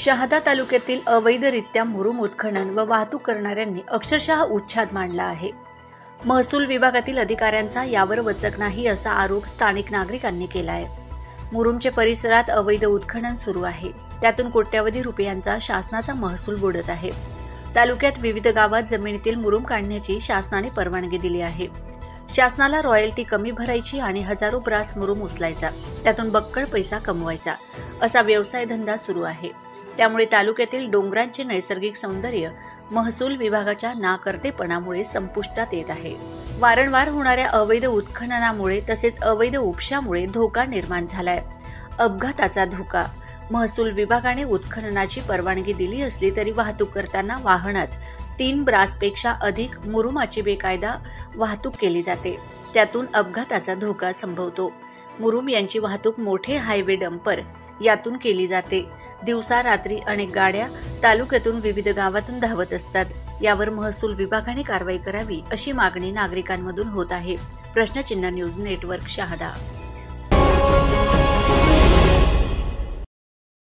शहादा तालुक्यातील अवैधरित्या मुरुम उत्खनन व वाहतूक करणाऱ्यांनी अक्षरशः उच्छाद मांडला आहे। महसूल विभागातील अधिकाऱ्यांचा यावर वचक नाही असा आरोप स्थानिक नागरिकांनी केला आहे। मुरुमचे परिसरात अवैध उत्खनन सुरू आहे, त्यातून कोट्यवधी रुपयांचा शासनाचा महसूल बुडत आहे। तालुक्यात विविध गावात जमिनीतील मुरुम काढण्याची शासनाने परवानगी दिली आहे। शासनाला रॉयल्टी कमी भरायची आणि हजारो ब्रास मुरुम उचलायचा, त्यातून बक्कळ पैसा कमवायचा असा व्यवसाय धंदा सुरू आहे। त्यामुळे तालुक्यातील डोंगरांचे नैसर्गिक सौंदर्य महसूल विभागाच्या नाकर्तेपणामुळे संपुष्टात येत आहे। वारंवार होणाऱ्या अवैध उत्खननामुळे तसेच अवैध उपशामुळे धोका निर्माण झालाय। अपघाताचा धोका। महसूल विभागाने उत्खननाची परवानगी दिली असली तरी वाहतूक करताना वाहनात 3 ब्रासपेक्षा अधिक मुरुमाची बेकायदा वाहतूक केली जाते, त्यातून अपघाताचा धोका संभवतो। मुरुम यांची वाहतूक मोठे हायवे डंपर यातून केली जाते। दिवसा रात्री अनेक गाड्या तालुक्यातून विविध गावातून धावत असतात। यावर महसूल विभागाने कारवाई करावी अशी मागणी नागरिकांमधून होत आहे। प्रश्नचिन्ह न्यूज नेटवर्क शहादा।